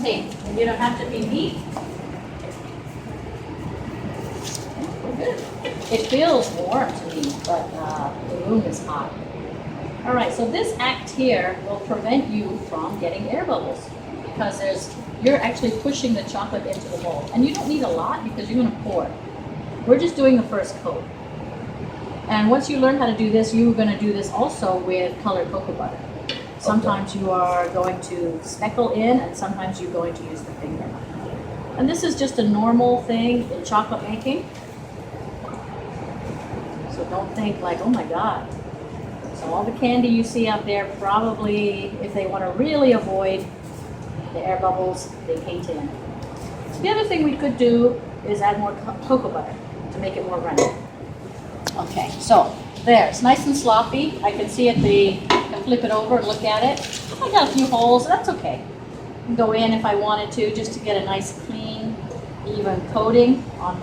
tape. And you don't have to be neat. It feels warm to me, but the room is hot. All right, so this act here will prevent you from getting air bubbles because you're actually pushing the chocolate into the mold. And you don't need a lot because you're gonna pour. We're just doing the first coat. And once you learn how to do this, you're gonna do this also with colored cocoa butter. Sometimes you are going to speckle in and sometimes you're going to use the finger. And this is just a normal thing in chocolate making. So don't think like, oh my God. So all the candy you see out there, probably, if they want to really avoid the air bubbles, they paint in. The other thing we could do is add more cocoa butter to make it more runny. Okay, so there, it's nice and sloppy. I can see it, I can flip it over and look at it. I got a few holes, that's okay. I can go in if I wanted to, just to get a nice clean, even coating on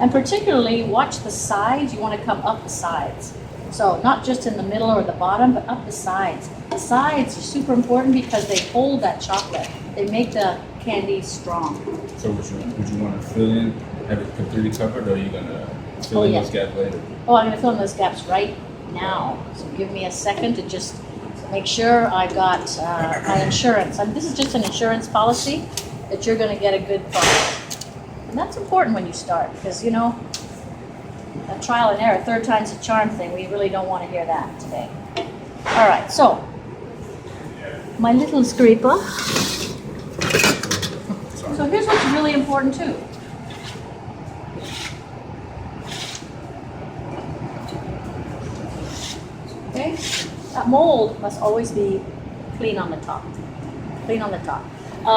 and particularly watch the sides. You want to come up the sides. So not just in the middle or the bottom, but up the sides. The sides are super important because they hold that chocolate. They make the candy strong. So would you want to fill in, have it completely covered, or are you going to fill in those gaps later? Oh, I'm going to fill in those gaps right now. So give me a second to just make sure I got my insurance. And this is just an insurance policy that you're going to get a good product. And that's important when you start because, you know, a trial and error, third time's a charm thing. We really don't want to hear that today. All right, so my little scraper. So here's what's really important too. Okay, that mold must always be clean on the top. Clean on the top.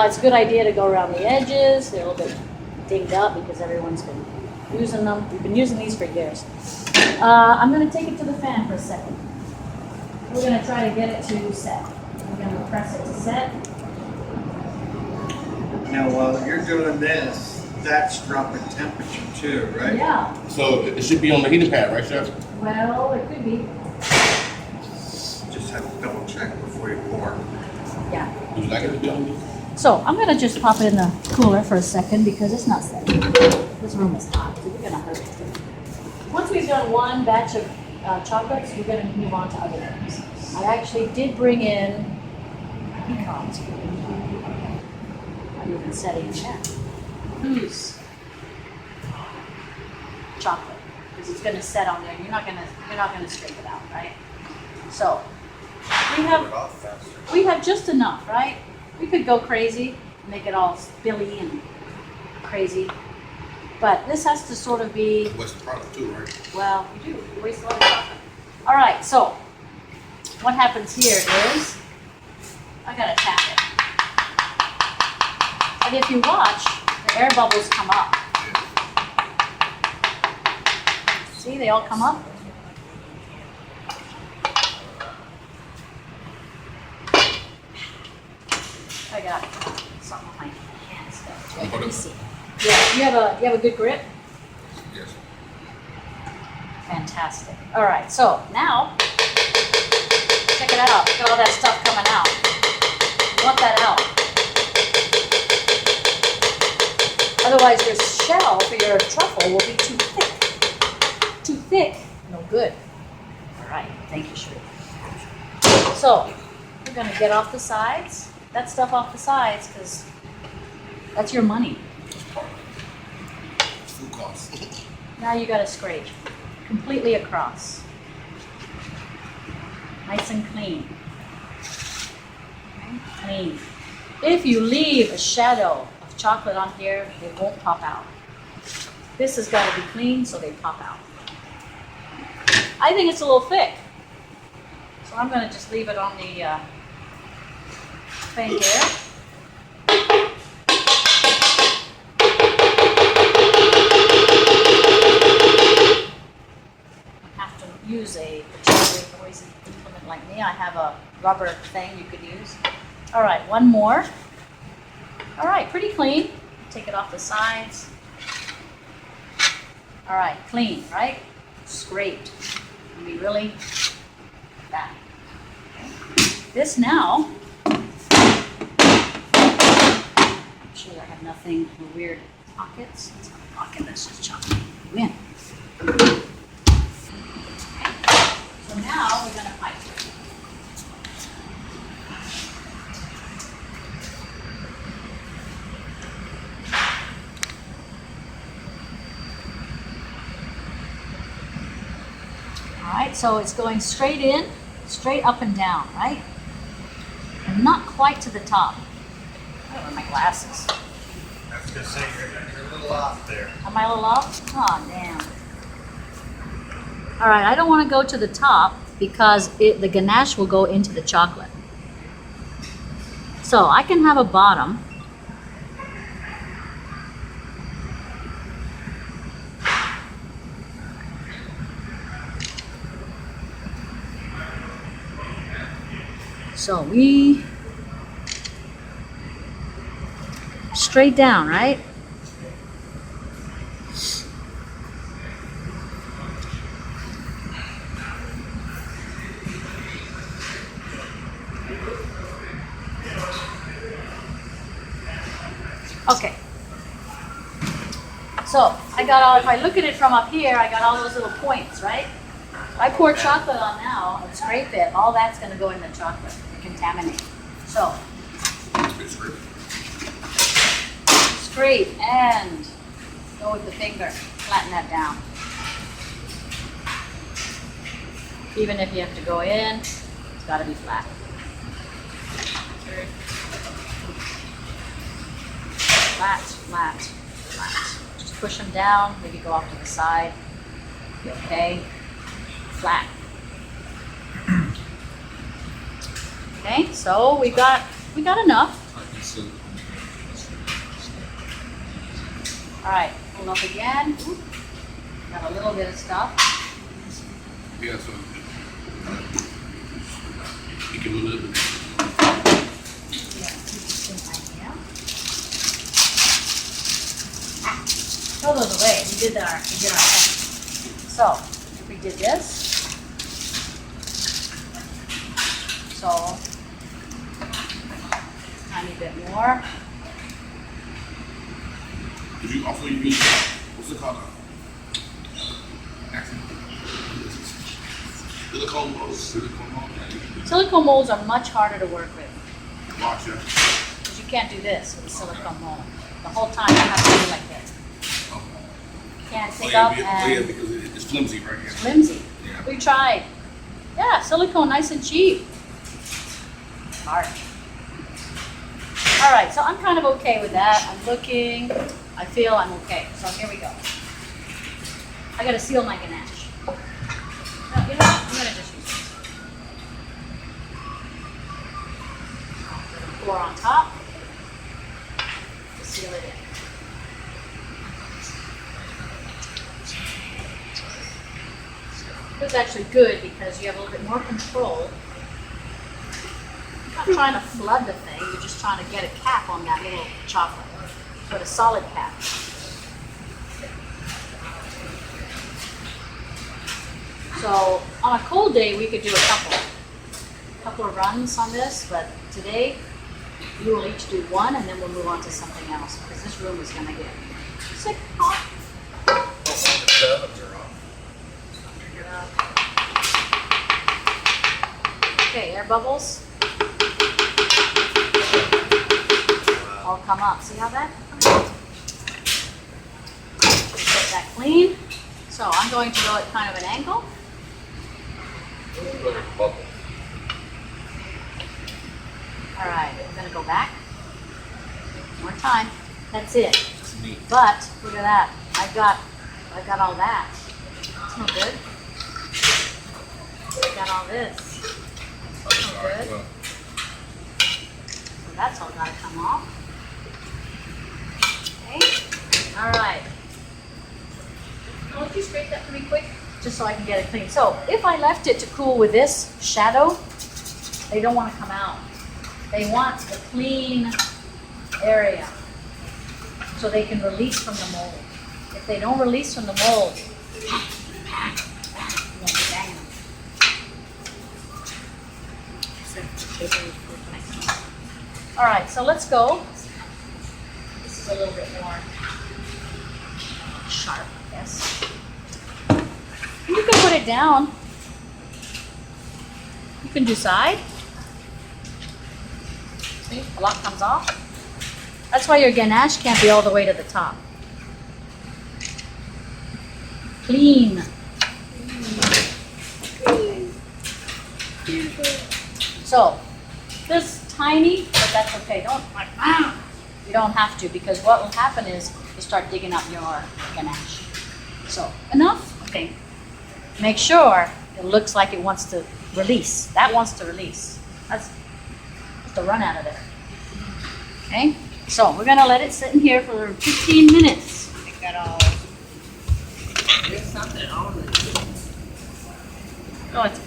It's a good idea to go around the edges. They're a little bit dinged up because everyone's been using them. We've been using these for years. I'm going to take it to the fan for a second. We're going to try to get it to set. We're going to press it to set. Now, while you're doing this, that's dropping temperature too, right? Yeah. So it should be on the heating pad, right, Chef? Well, it could be. Just have to double check before you pour. Yeah. Would you like it to be on? So I'm going to just pop it in the cooler for a second because it's not set. This room is hot, so we're going to hurt it. Once we've done one batch of chocolates, we're going to move on to other things. I actually did bring in pecans. I'm even setting in there. Loose chocolate because it's going to set on there. You're not going to scrape it out, right? So we have just enough, right? We could go crazy, make it all spilly and crazy, but this has to sort of be. Waste the product too, right? Well, you do. You waste a lot of chocolate. All right. So what happens here is I gotta tap it, and if you watch, the air bubbles come up. See, they all come up. I got something on my hands. Let me see. Yeah, you have a good grip? Yes. Fantastic. All right, so now, check it out. Look at all that stuff coming out. You want that out. Otherwise, your shell for your truffle will be too thick. Too thick, no good. All right, thank you, Sheree. So, we're gonna get off the sides. That stuff off the sides, because that's your money. Food costs. Now you gotta scrape completely across. Nice and clean. Okay, clean. If you leave a shadow of chocolate on here, they won't pop out. This has got to be clean so they pop out. I think it's a little thick. So I'm gonna just leave it on the thing here. Use a particularly noisy implement like me. I have a rubber thing you could use. All right, one more. All right, pretty clean. Take it off the sides. All right, clean, right? Scraped. And we really that. Okay. This now, sure I have nothing, no weird pockets. It's not a pocket, let's just chop it in. Okay. So now we're gonna pipe. All right, so it's going straight in, straight up and down, right? And not quite to the top. I don't wear my glasses. I was gonna say, you're a little off there. Am I a little off? Oh, damn. All right, I don't want to go to the top because the ganache will go into the chocolate. So I can have a bottom. So we straight down, right? Okay. So I got all, if I look at it from up here, I got all those little points, right? If I pour chocolate on now and scrape it, all that's gonna go in the chocolate and contaminate. So scrape and go with the finger, flatten that down. Even if you have to go in, it's gotta be flat. Flat, flat, flat. Just push them down, maybe go off to the side. Be okay. Flat. Okay, so we got enough. All right, hold up again. Ooh, got a little bit of stuff. Yeah, so you can move it. Yeah, interesting idea. Throw those away. We did our thing. So we did this. So tiny bit more. Did you also use what's it called? Silicone molds. Silicone molds. Silicone molds are much harder to work with Watch it. because you can't do this with a silicone mold. The whole time you have to do like this. You can't pick up and because it's flimsy right here. flimsy. Yeah. We tried. Yeah, silicone, nice and cheap. Hard. All right, so I'm kind of okay with that. I'm looking. I feel I'm okay. So here we go. I gotta seal my ganache. No, you know what? I'm gonna just use this. Pour on top to seal it in. It's actually good because you have a little bit more control. You're not trying to flood the thing, you're just trying to get a cap on that little chocolate. Put a solid cap. So on a cold day, we could do a couple of runs on this, but today we will each do one and then we'll move on to something else because this room is gonna get sick hot. Okay, air bubbles. All come up. See how that comes up? Get that clean. So I'm going to go at kind of an angle. All right, I'm gonna go back. One more time. That's it. But look at that. I got all that. That's no good. I got all this. That's no good. So that's all gotta come off. Okay. All right. Now, would you scrape that for me quick? Just so I can get it clean. So if I left it to cool with this shadow, they don't want to come out. They want a clean area so they can release from the mold. If they don't release from the mold, you won't be banging them. All right, so let's go. a little bit more sharp, yes. You can put it down. You can decide. See, a lot comes off. That's why your ganache can't be all the way to the top. Clean. So, this tiny, but that's okay. Don't like, you don't have to, because what will happen is you start digging up your ganache. So, enough? Okay. Make sure it looks like it wants to release. That wants to release. That's the run out of there. Okay? So, we're gonna let it sit in here for 15 minutes. Take that all. There's something on it. Oh, it's